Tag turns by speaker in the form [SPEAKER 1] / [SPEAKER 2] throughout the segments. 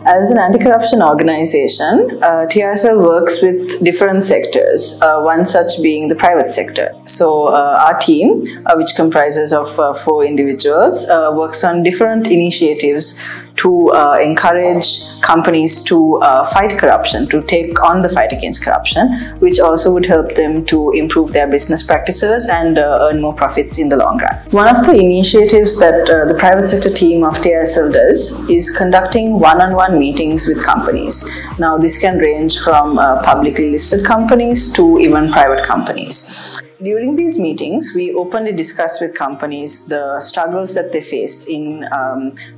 [SPEAKER 1] As an anti-corruption organization, TISL works with different sectors, one such being the private sector. So our team, which comprises of 4 individuals, works on different initiatives to encourage companies to fight corruption, to take on the fight against corruption, which also would help them to improve their business practices and earn more profits in the long run. One of the initiatives that the private sector team of TISL does is conducting one-on-one meetings with companies. Now, this can range from publicly listed companies to even private companies. During these meetings, we openly discuss with companies the struggles that they face in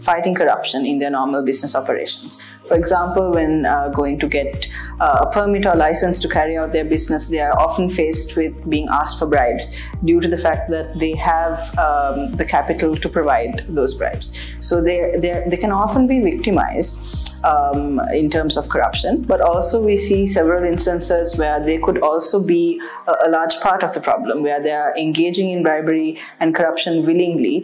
[SPEAKER 1] fighting corruption in their normal business operations. For example, when going to get a permit or license to carry out their business, they are often faced with being asked for bribes due to the fact that they have the capital to provide those bribes. So they can often be victimized in terms of corruption, but also we see several instances where they could also be a large part of the problem, where they are engaging in bribery and corruption willingly,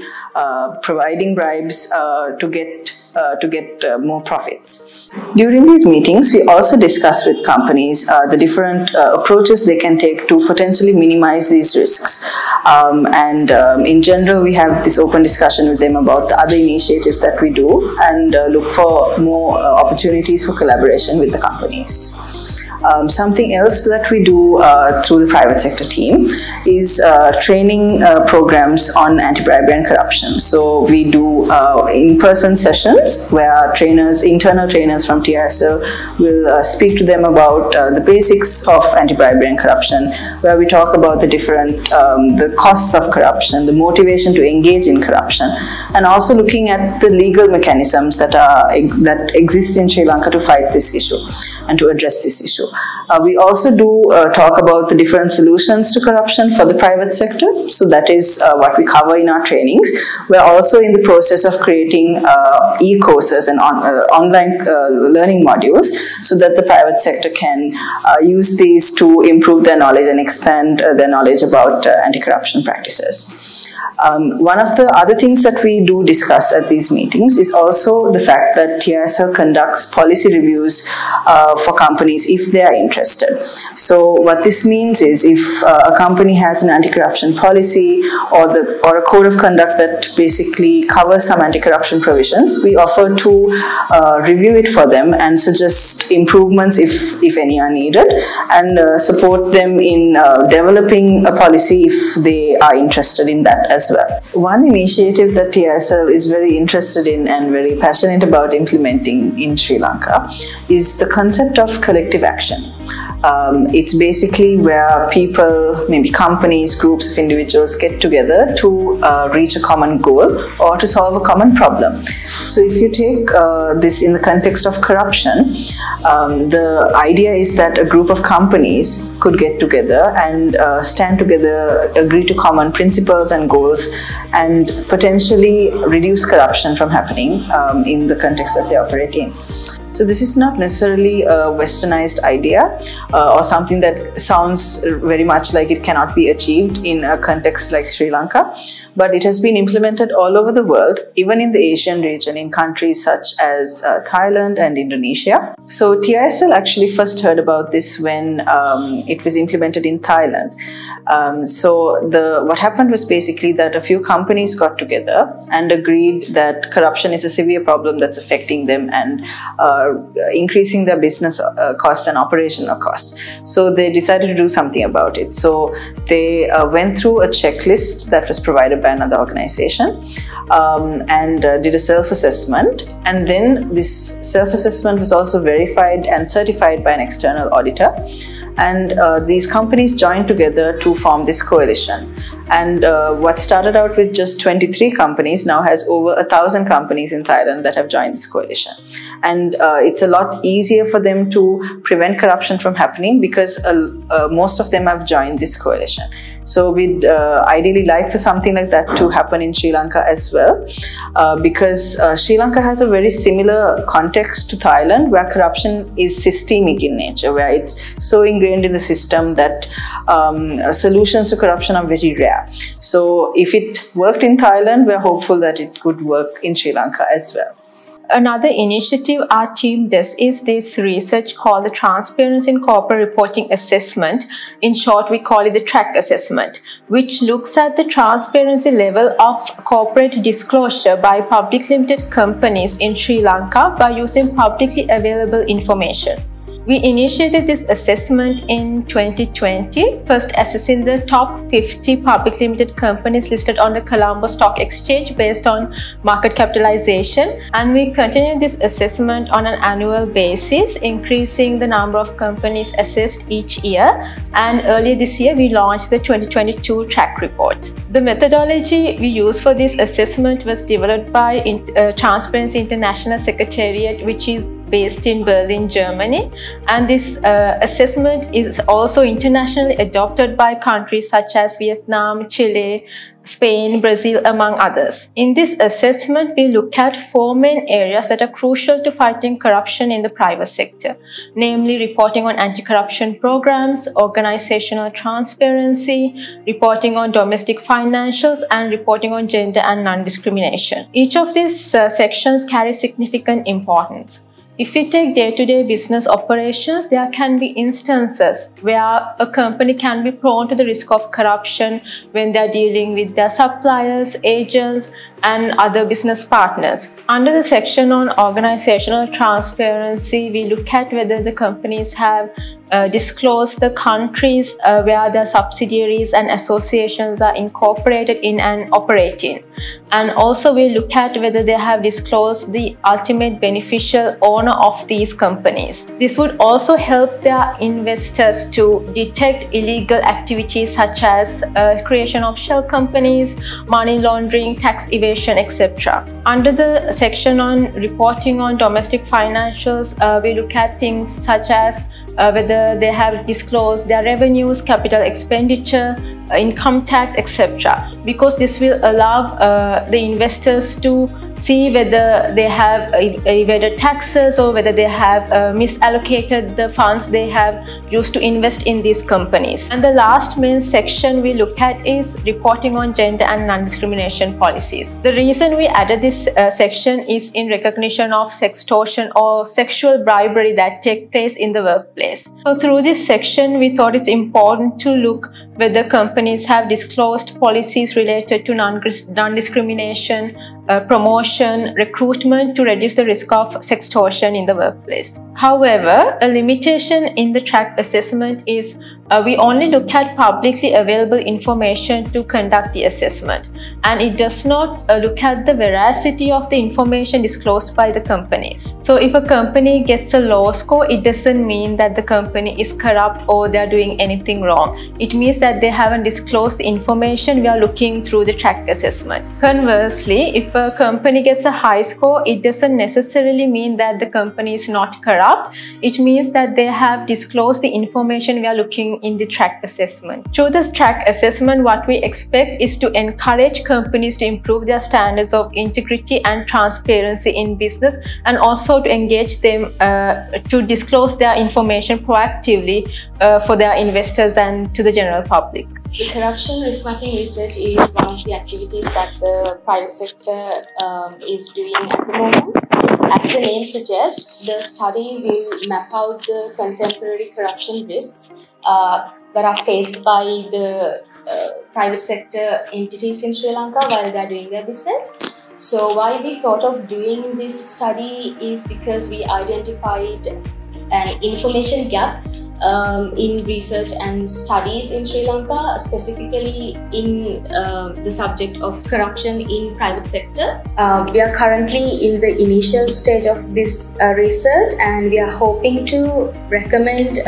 [SPEAKER 1] providing bribes to get more profits. During these meetings, we also discuss with companies the different approaches they can take to potentially minimize these risks. In general, we have this open discussion with them about the other initiatives that we do and look for more opportunities for collaboration with the companies. Something else that we do through the private sector team is training programs on anti-bribery and corruption. So we do in-person sessions where internal trainers from TISL will speak to them about the basics of anti-bribery and corruption, where we talk about the different the costs of corruption, the motivation to engage in corruption, and also looking at the legal mechanisms that exist in Sri Lanka to fight this issue and to address this issue. We also do talk about the different solutions to corruption for the private sector. So that is what we cover in our trainings. We're also in the process of creating e-courses and online learning modules so that the private sector can use these to improve their knowledge and expand their knowledge about anti-corruption practices. One of the other things that we do discuss at these meetings is also the fact that TISL conducts policy reviews for companies if they are interested. So what this means is if a company has an anti-corruption policy or a code of conduct that basically covers some anti-corruption provisions, we offer to review it for them and suggest improvements if any are needed, and support them in developing a policy if they are interested in that as well. One initiative that TISL is very interested in and very passionate about implementing in Sri Lanka is the concept of collective action. It's basically where people, maybe companies, groups of individuals get together to reach a common goal or to solve a common problem. So if you take this in the context of corruption, the idea is that a group of companies could get together and stand together, agree to common principles and goals, and potentially reduce corruption from happening in the context that they operate in. So this is not necessarily a westernized idea or something that sounds very much like it cannot be achieved in a context like Sri Lanka, but it has been implemented all over the world, even in the Asian region, in countries such as Thailand and Indonesia. So TISL actually first heard about this when it was implemented in Thailand. What happened was basically that a few companies got together and agreed that corruption is a severe problem that's affecting them and increasing their business costs and operational costs. So they decided to do something about it. So they went through a checklist that was provided by another organization and did a self-assessment. And then this self-assessment was also verified and certified by an external auditor. And these companies joined together to form this coalition. And what started out with just 23 companies now has over 1,000 companies in Thailand that have joined this coalition. And it's a lot easier for them to prevent corruption from happening because most of them have joined this coalition. So we'd ideally like for something like that to happen in Sri Lanka as well, because Sri Lanka has a very similar context to Thailand, where corruption is systemic in nature, where it's so ingrained in the system that solutions to corruption are very rare. So if it worked in Thailand, we're hopeful that it could work in Sri Lanka as well.
[SPEAKER 2] Another initiative our team does is this research called the Transparency in Corporate Reporting Assessment. In short, we call it the TRAC assessment, which looks at the transparency level of corporate disclosure by public limited companies in Sri Lanka by using publicly available information. We initiated this assessment in 2020, first assessing the top 50 public limited companies listed on the Colombo Stock Exchange based on market capitalization, and we continued this assessment on an annual basis, increasing the number of companies assessed each year, and earlier this year we launched the 2022 TRAC report. The methodology we used for this assessment was developed by Transparency International Secretariat, which is based in Berlin, Germany, and this assessment is also internationally adopted by countries such as Vietnam, Chile, Spain, Brazil, among others. In this assessment, we look at 4 main areas that are crucial to fighting corruption in the private sector, namely reporting on anti-corruption programs, organizational transparency, reporting on domestic financials, and reporting on gender and non-discrimination. Each of these sections carry significant importance. If we take day-to-day business operations, there can be instances where a company can be prone to the risk of corruption when they are dealing with their suppliers, agents, and other business partners. Under the section on organizational transparency, we look at whether the companies have disclosed the countries where their subsidiaries and associations are incorporated in and operating. And also we look at whether they have disclosed the ultimate beneficial owner of these companies. This would also help their investors to detect illegal activities such as creation of shell companies, money laundering, tax evasion, etc. Under the section on reporting on domestic financials, we look at things such as whether they have disclosed their revenues, capital expenditure, income tax, etc. Because this will allow the investors to see whether they have evaded taxes or whether they have misallocated the funds they have used to invest in these companies. And the last main section we look at is reporting on gender and non-discrimination policies. The reason we added this section is in recognition of sextortion or sexual bribery that take place in the workplace. So through this section, we thought it's important to look whether companies have disclosed policies related to non-discrimination, promotion, recruitment to reduce the risk of sextortion in the workplace. However, a limitation in the TRAC assessment is we only look at publicly available information to conduct the assessment, and it does not look at the veracity of the information disclosed by the companies. So if a company gets a low score, it doesn't mean that the company is corrupt or they're doing anything wrong. It means that they haven't disclosed the information we are looking through the TRAC assessment. Conversely, if a company gets a high score, it doesn't necessarily mean that the company is not corrupt. It means that they have disclosed the information we are looking in the TRAC assessment. Through this TRAC assessment, what we expect is to encourage companies to improve their standards of integrity and transparency in business, and also to engage them to disclose their information proactively for their investors and to the general public.
[SPEAKER 3] The corruption risk mapping research is one of the activities that the private sector is doing at the moment. As the name suggests, the study will map out the contemporary corruption risks that are faced by the private sector entities in Sri Lanka while they are doing their business. So why we thought of doing this study is because we identified an information gap in research and studies in Sri Lanka, specifically in the subject of corruption in private sector. We are currently in the initial stage of this research, and we are hoping to recommend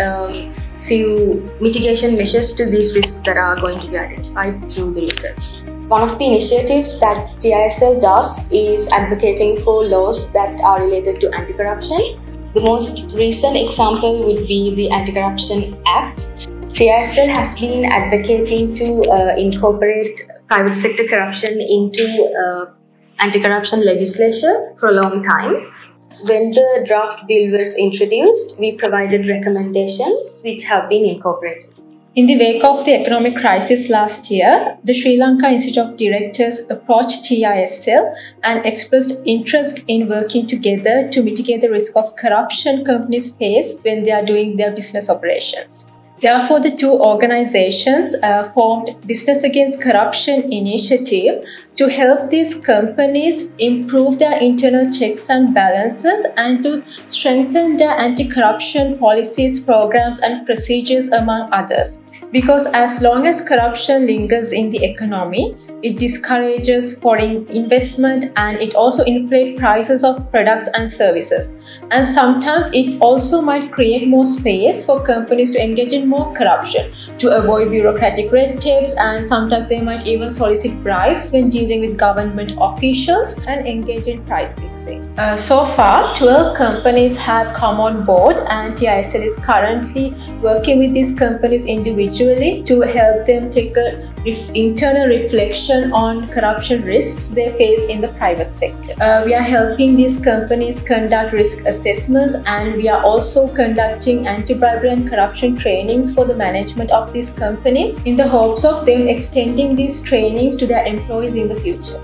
[SPEAKER 3] few mitigation measures to these risks that are going to be identified through the research. One of the initiatives that TISL does is advocating for laws that are related to anti-corruption. The most recent example would be the Anti-Corruption Act. TISL has been advocating to incorporate private sector corruption into anti-corruption legislation for a long time. When the draft bill was introduced, we provided recommendations which have been incorporated.
[SPEAKER 2] In the wake of the economic crisis last year, the Sri Lanka Institute of Directors approached TISL and expressed interest in working together to mitigate the risk of corruption companies face when they are doing their business operations. Therefore, the two organizations formed Business Against Corruption Initiative to help these companies improve their internal checks and balances and to strengthen their anti-corruption policies, programs and procedures, among others. Because as long as corruption lingers in the economy, it discourages foreign investment and it also inflates prices of products and services. And sometimes it also might create more space for companies to engage in more corruption, to avoid bureaucratic red tapes, and sometimes they might even solicit bribes when dealing with government officials and engage in price fixing. So far, 12 companies have come on board, and TISL is currently working with these companies individually to help them take a internal reflection on corruption risks they face in the private sector. We are helping these companies conduct risk assessments, and we are also conducting anti-bribery and corruption trainings for the management of these companies in the hopes of them extending these trainings to their employees in the future.